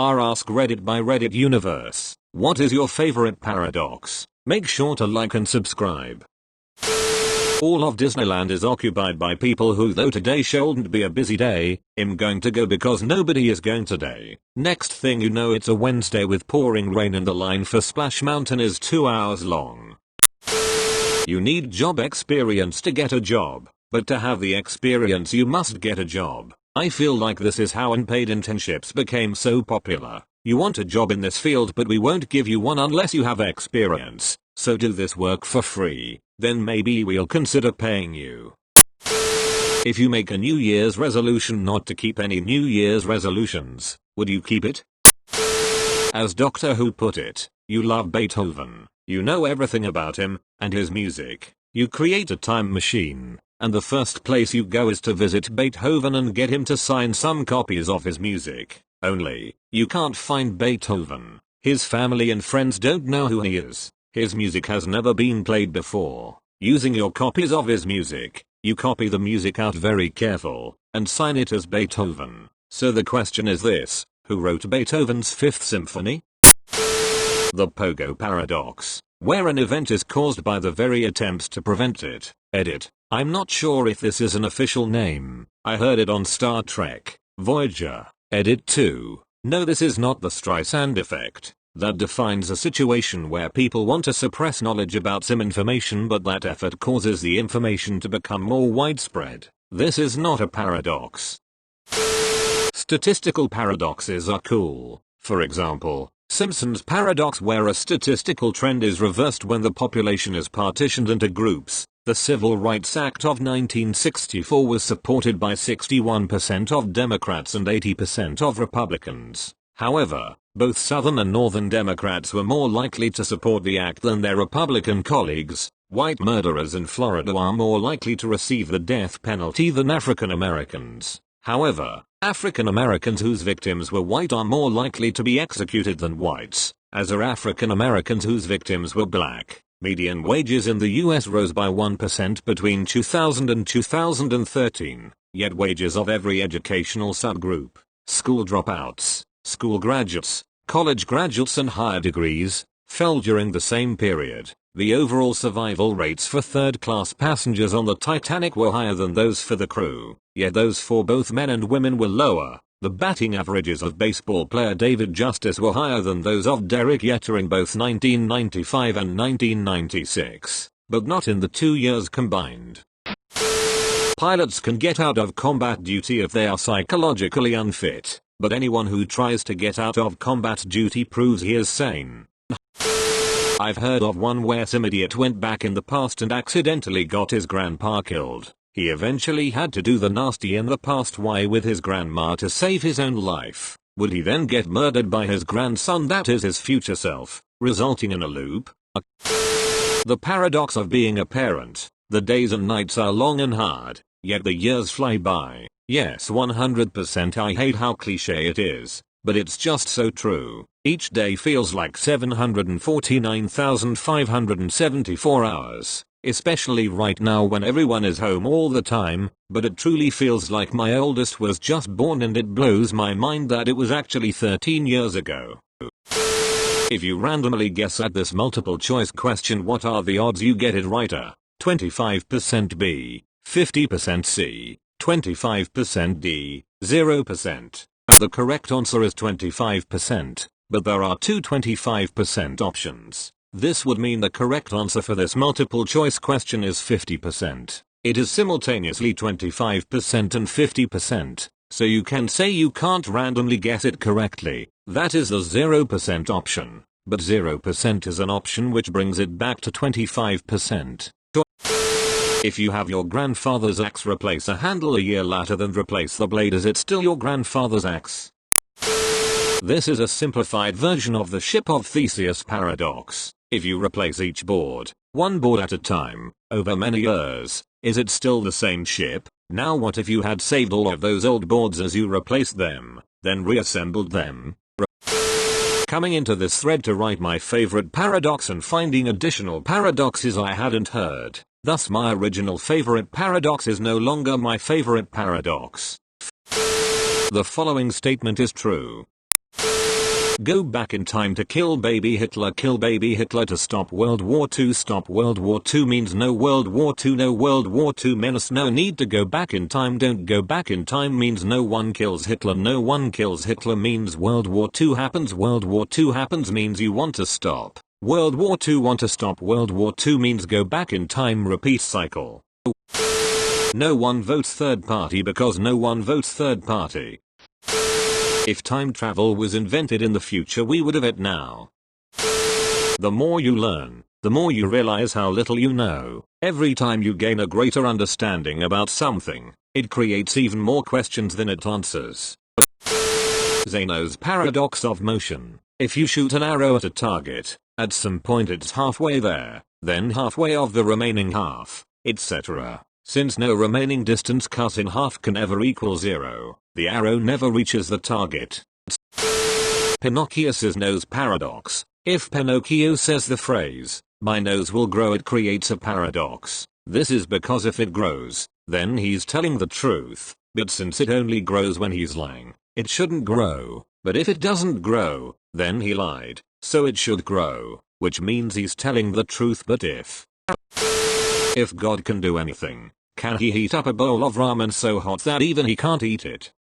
Ask Reddit by Reddit Universe. What is your favorite paradox? Make sure to like and subscribe. All of Disneyland is occupied by people who, though today shouldn't be a busy day, I'm going to go because nobody is going today. Next thing you know, it's a Wednesday with pouring rain and the line for Splash Mountain is 2 hours long. You need job experience to get a job, but to have the experience you must get a job. I feel like this is how unpaid internships became so popular. You want a job in this field, but we won't give you one unless you have experience. So do this work for free, then maybe we'll consider paying you. If you make a New Year's resolution not to keep any New Year's resolutions, would you keep it? As Doctor Who put it, you love Beethoven, you know everything about him and his music. You create a time machine, and the first place you go is to visit Beethoven and get him to sign some copies of his music. Only, you can't find Beethoven. His family and friends don't know who he is. His music has never been played before. Using your copies of his music, you copy the music out very careful, and sign it as Beethoven. So the question is this: who wrote Beethoven's Fifth Symphony? The Pogo Paradox, where an event is caused by the very attempts to prevent it. Edit. I'm not sure if this is an official name. I heard it on Star Trek, Voyager. Edit 2. No, this is not the Streisand effect. That defines a situation where people want to suppress knowledge about some information, but that effort causes the information to become more widespread. This is not a paradox. Statistical paradoxes are cool. For example, Simpson's paradox, where a statistical trend is reversed when the population is partitioned into groups. The Civil Rights Act of 1964 was supported by 61% of Democrats and 80% of Republicans. However, both Southern and Northern Democrats were more likely to support the act than their Republican colleagues. White murderers in Florida are more likely to receive the death penalty than African Americans. However, African Americans whose victims were white are more likely to be executed than whites, as are African Americans whose victims were black. Median wages in the US rose by 1% between 2000 and 2013, yet wages of every educational subgroup, school dropouts, school graduates, college graduates and higher degrees, fell during the same period. The overall survival rates for third-class passengers on the Titanic were higher than those for the crew, yet those for both men and women were lower. The batting averages of baseball player David Justice were higher than those of Derek Jeter in both 1995 and 1996, but not in the 2 years combined. Pilots can get out of combat duty if they are psychologically unfit, but anyone who tries to get out of combat duty proves he is sane. I've heard of one where some idiot went back in the past and accidentally got his grandpa killed. He eventually had to do the nasty in the past way with his grandma to save his own life. Would he then get murdered by his grandson, that is his future self, resulting in a loop? The paradox of being a parent. The days and nights are long and hard, yet the years fly by. Yes, 100%. I hate how cliche it is, but it's just so true. Each day feels like 749,574 hours. Especially right now when everyone is home all the time, but it truly feels like my oldest was just born, and it blows my mind that it was actually 13 years ago. If you randomly guess at this multiple choice question, what are the odds you get it right? 25% B, 50% C, 25% D, 0%. The correct answer is 25%, but there are two 25% options. This would mean the correct answer for this multiple choice question is 50%. It is simultaneously 25% and 50%, so you can say you can't randomly guess it correctly. That is the 0% option, but 0% is an option, which brings it back to 25%. If you have your grandfather's axe replace a handle a year later than replace the blade, is it still your grandfather's axe? This is a simplified version of the ship of Theseus paradox. If you replace each board, one board at a time, over many years, is it still the same ship? Now what if you had saved all of those old boards as you replaced them, then reassembled them? Coming into this thread to write my favorite paradox and finding additional paradoxes I hadn't heard. Thus my original favorite paradox is no longer my favorite paradox. The following statement is true. Go back in time to kill baby Hitler. Kill baby Hitler to stop World War II. Stop World War II means no World War II. No World War II menace. No need to go back in time. Don't go back in time means no one kills Hitler. No one kills Hitler means World War II happens. World War II happens means you want to stop World War II. Want to stop World War II means go back in time. Repeat cycle. No one votes third party because no one votes third party. If time travel was invented in the future, we would have it now. The more you learn, the more you realize how little you know. Every time you gain a greater understanding about something, it creates even more questions than it answers. Zeno's paradox of motion. If you shoot an arrow at a target, at some point it's halfway there, then halfway of the remaining half, etc. Since no remaining distance cut in half can ever equal 0, the arrow never reaches the target. Pinocchio's nose paradox. If Pinocchio says the phrase, "My nose will grow," it creates a paradox. This is because if it grows, then he's telling the truth, but since it only grows when he's lying, it shouldn't grow. But if it doesn't grow, then he lied, so it should grow, which means he's telling the truth. But if God can do anything, can he heat up a bowl of ramen so hot that even he can't eat it?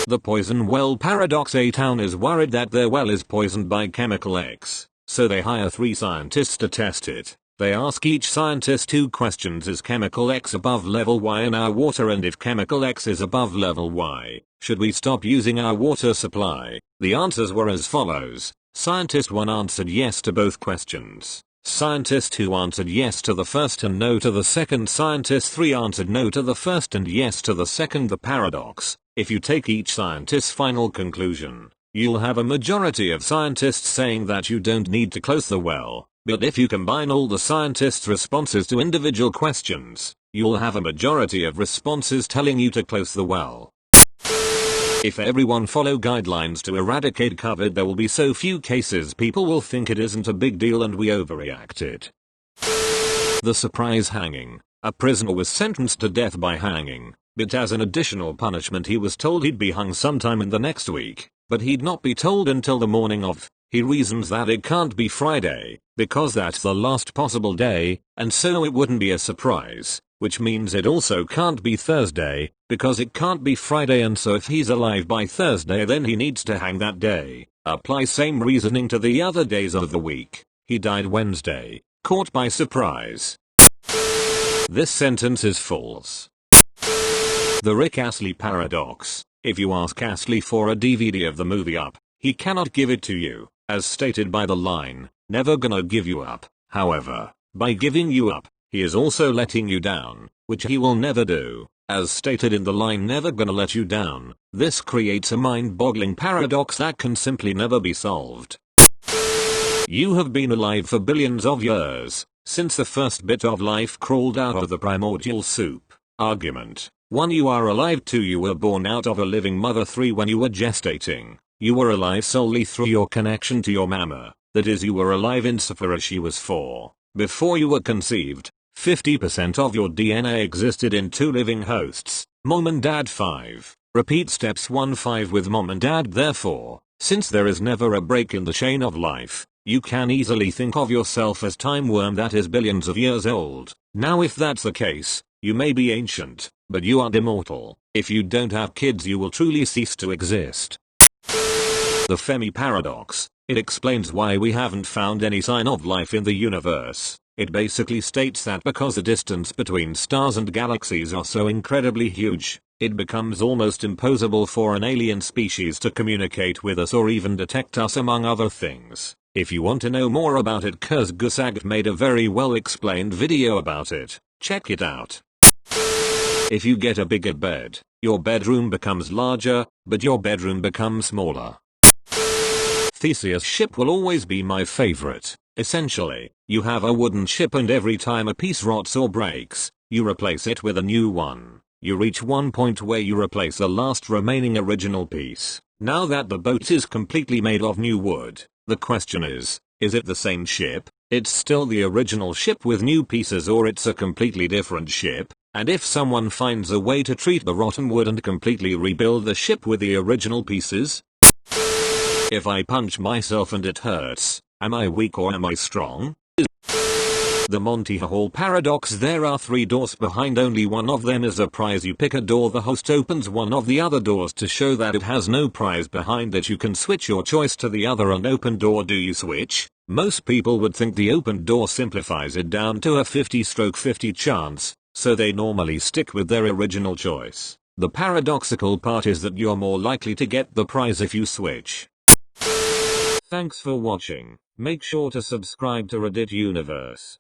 The poison well paradox. A town is worried that their well is poisoned by chemical X, so they hire 3 scientists to test it. They ask each scientist 2 questions. Is chemical X above level Y in our water? And if chemical X is above level Y, should we stop using our water supply? The answers were as follows. Scientist 1 answered yes to both questions. Scientist 2 answered yes to the first and no to the second. Scientist 3 answered no to the first and yes to the second. The paradox. If you take each scientist's final conclusion, you'll have a majority of scientists saying that you don't need to close the well. But if you combine all the scientists' responses to individual questions, you'll have a majority of responses telling you to close the well. If everyone follow guidelines to eradicate COVID, there will be so few cases people will think it isn't a big deal and we overreacted. The surprise hanging. A prisoner was sentenced to death by hanging, but as an additional punishment he was told he'd be hung sometime in the next week, but he'd not be told until the morning of. He reasons that it can't be Friday, because that's the last possible day, and so it wouldn't be a surprise, which means it also can't be Thursday, because it can't be Friday, and so if he's alive by Thursday then he needs to hang that day. Apply same reasoning to the other days of the week. He died Wednesday, caught by surprise. This sentence is false. The Rick Astley paradox. If you ask Astley for a DVD of the movie Up, he cannot give it to you, as stated by the line, "Never gonna give you up." However, by giving you up, he is also letting you down, which he will never do, as stated in the line, "Never gonna let you down." This creates a mind-boggling paradox that can simply never be solved. You have been alive for billions of years, since the first bit of life crawled out of the primordial soup. Argument. 1. You are alive. 2. You were born out of a living mother. 3. When you were gestating, you were alive solely through your connection to your mama, that is, you were alive insofar as she was 4. Before you were conceived, 50% of your DNA existed in 2 living hosts, mom and dad. 5. Repeat steps 1-5 with mom and dad. Therefore, since there is never a break in the chain of life, you can easily think of yourself as time worm that is billions of years old. Now if that's the case, you may be ancient, but you aren't immortal. If you don't have kids you will truly cease to exist. The Fermi paradox. It explains why we haven't found any sign of life in the universe. It basically states that because the distance between stars and galaxies are so incredibly huge, it becomes almost impossible for an alien species to communicate with us or even detect us, among other things. If you want to know more about it, Kurs Gusag made a very well explained video about it. Check it out. If you get a bigger bed, your bedroom becomes larger, but your bedroom becomes smaller. Theseus ship will always be my favorite. Essentially, you have a wooden ship and every time a piece rots or breaks, you replace it with a new one. You reach one point where you replace the last remaining original piece. Now that the boat is completely made of new wood, the question is it the same ship? It's still the original ship with new pieces, or it's a completely different ship? And if someone finds a way to treat the rotten wood and completely rebuild the ship with the original pieces? If I punch myself and it hurts, am I weak or am I strong? The Monty Hall paradox. There are 3 doors behind only one of them is a prize. You pick a door, the host opens one of the other doors to show that it has no prize behind it. You can switch your choice to the other unopened door. Do you switch? Most people would think the opened door simplifies it down to a 50/50 chance, so they normally stick with their original choice. The paradoxical part is that you're more likely to get the prize if you switch. Thanks for watching. Make sure to subscribe to Reddit Universe.